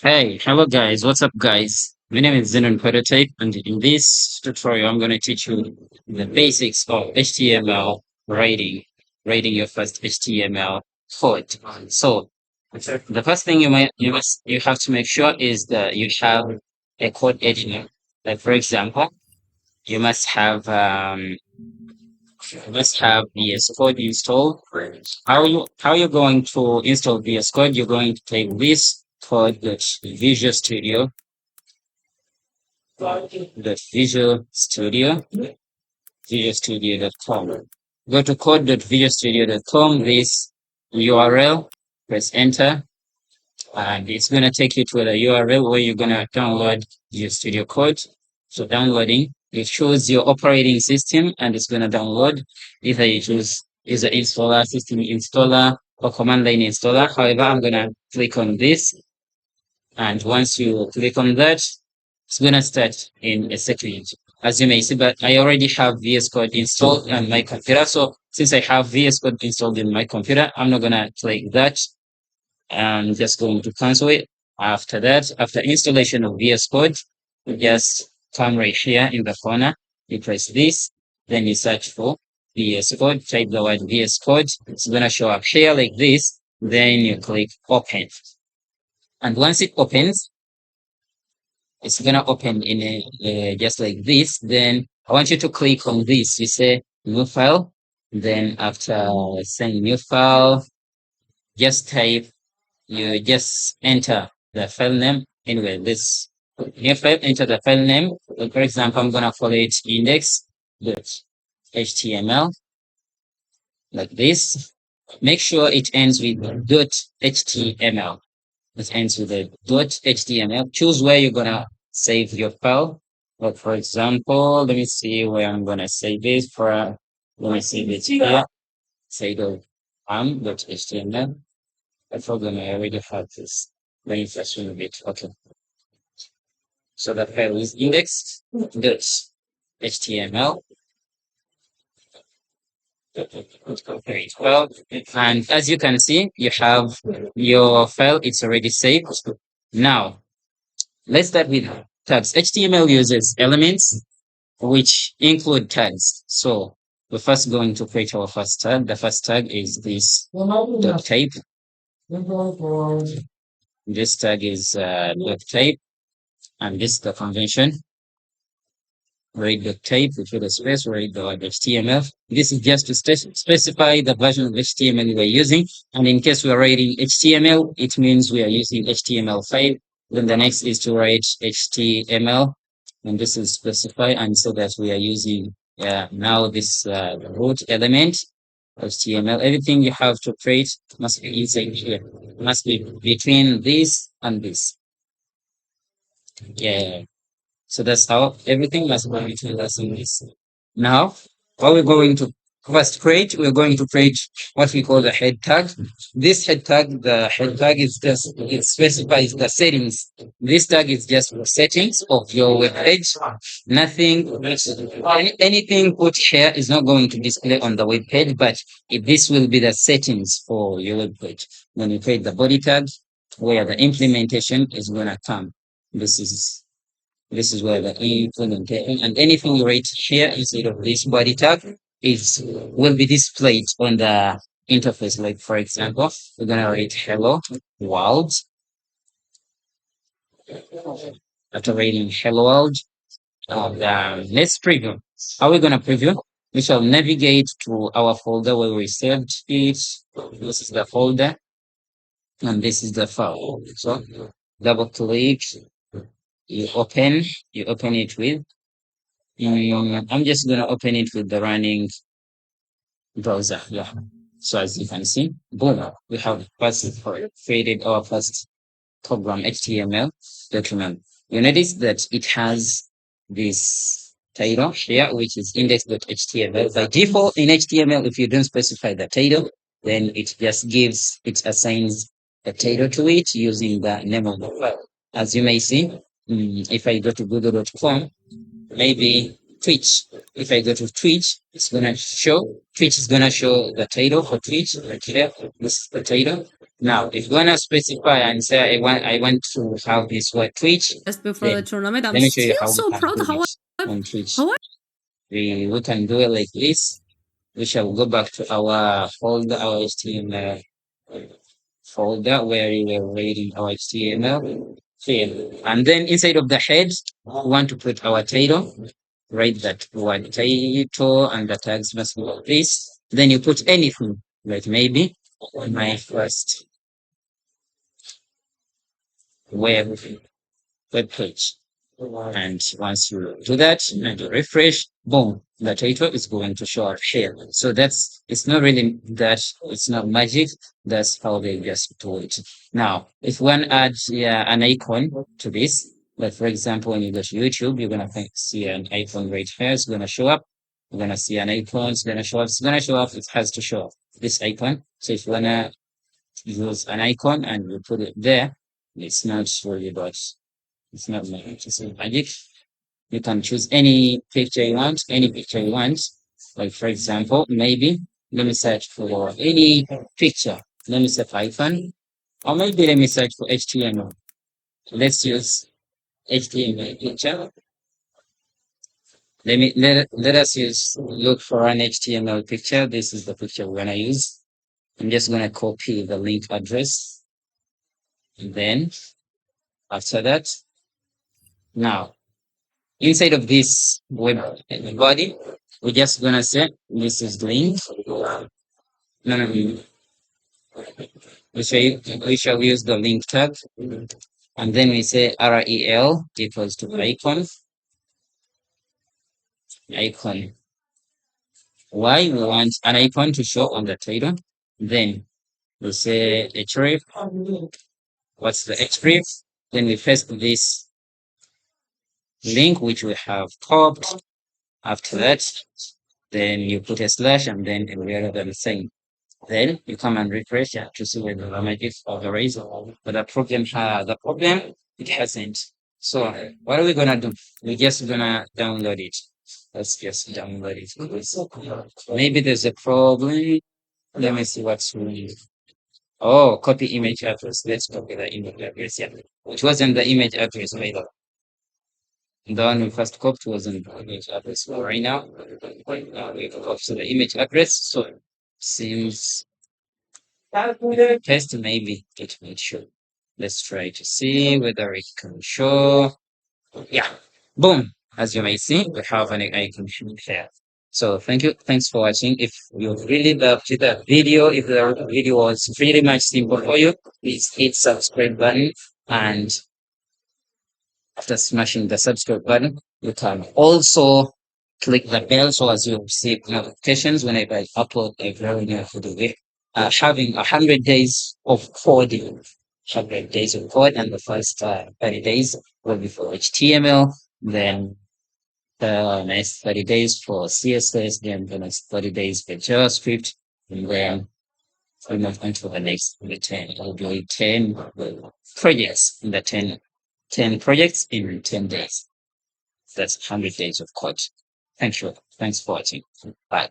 Hey, hello guys, what's up guys? My name is Zenon Prototype and in this tutorial I'm going to teach you the basics of HTML writing your first HTML code. So the first thing you have to make sure is that you have a code editor. Like for example, you must have VS Code installed. How you going to install VS Code? You're going to take this code Visual Studio Visual Studio, visualstudio.com. Go to code.visualstudio.com, this URL, press enter, and it's going to take you to the URL where you're going to download your studio code. So downloading, it shows your operating system and it's going to download. Either you choose user installer, system installer, or command line installer. However, I'm going to click on this. And once you click on that, it's going to start in a second, as you may see, but I already have VS Code installed on my computer. So since I have VS Code installed in my computer, I'm not going to click that. I'm just going to cancel it. After that, after installation of VS Code, you just come right here in the corner. You press this, then you search for VS Code, type the word VS Code. It's going to show up here like this. Then you click open. And once it opens, it's gonna open in just like this. Then I want you to click on this. You say new file. Then after saying new file, just type. You just enter the file name. Anyway, this new file. Enter the file name. For example, I'm gonna call it index.html like this. Make sure it ends with .html. It ends with a .html. Choose where you're gonna save your file. But for example, let me see where I'm gonna save this for. Let me save it here. Say the .html. The problem I already have this. Let me first remove it. Okay. So the file is index.html. Okay, well, and as you can see, you have your file, it's already saved. Now, let's start with tags. HTML uses elements which include tags. So we're first going to create our first tag. The first tag is this dot type. This tag is dot type, and this is the convention. Write the type, we fill the space, write the word HTML. This is just to specify the version of HTML we're using. And in case we're writing HTML, it means we are using HTML5. Then the next is to write HTML. And this is specify and so that we are using now this root element, HTML. Everything you have to create must be inside here. Must be between this and this. Yeah. So that's how everything must go between us and this. Now, what we're going to first create, we're going to create what we call the head tag. This head tag, the head tag is just, it specifies the settings. This tag is just the settings of your web page. Nothing, anything put here is not going to display on the web page, but this will be the settings for your web page. When you create the body tag, where the implementation is going to come. This is where the implementation and anything you write here instead of this body tag will be displayed on the interface. Like for example, we're gonna write hello world. After writing hello world, let's preview. How are we gonna preview? We shall navigate to our folder where we saved it. This is the folder, and this is the file. So double click. You open it with. I'm just gonna open it with the running browser. Yeah. So as you can see, boom, we have first created our first program HTML document. You notice that it has this title here, which is index.html. By default in HTML, if you don't specify the title, then it just it assigns a title to it using the name of the file. As you may see, if I go to google.com, maybe Twitch. If I go to Twitch, it's gonna show Twitch is gonna show the title for Twitch right here. This is the title. Now, if you wanna specify and say I want to have this word Twitch, Just before the then tournament, let I'm me show you still how we so can proud do how it on Twitch. how I We can do it like this. We shall go back to our folder, our HTML folder where we were reading our HTML field. And then inside of the head, we want to put our title. Write that word title and the tags must be like this. Then you put anything, like maybe my first web page. And once you do that and you refresh, boom, the title is going to show up here. So it's not really that, it's not magic. That's how they just do it. Now, if one adds an icon to this, like for example, when you go to YouTube, you're going to see an icon right here. It's going to show up. You're going to see an icon. It's going to show up. It's going to show up. It has to show up this icon. So if you want to use an icon and you put it there, it's not really about it's not magic. You can choose any picture you want, any picture you want. Like for example, maybe let me search for any picture. Let me say Python, or maybe let me search for HTML. Let's use HTML picture. Let us look for an HTML picture. This is the picture we're gonna use. I'm just gonna copy the link address. And then after that, now inside of this web body, we're just gonna say this is link. No, we shall use the link tag, and then we say rel equals to icon. Why we want an icon to show on the title? Then we say href. What's the href? Then we paste this link which we have copied. After that, then you put a slash and then we are the same. Then you come and refresh to see whether the magic overrides. But the problem, it hasn't. So what are we gonna do? We're just gonna download it. Let's just download it. Maybe there's a problem. Let me see what's wrong. Oh, copy image address. Let's copy the image address. Yeah, it wasn't the image address either. The one we first copied wasn't the image address. So right now, we copy the image address. So seems test maybe it will show. Let's try to see whether it can show. Yeah, boom. As you may see, we have an icon here. So thank you. Thanks for watching. If you really loved the video, if the video was pretty much simple for you, please hit subscribe button. And after smashing the subscribe button, you can also click the bell so as you receive notifications whenever I upload a very new video. Having 100 days of coding, 100 days of code, and the first 30 days will be for HTML, then the next 30 days for CSS, then the next 30 days for JavaScript, and then we move on to the next 10. It will be 10 projects in the 10 projects in 10 days. That's 100 days of code. Thank you. Thanks for watching. Bye.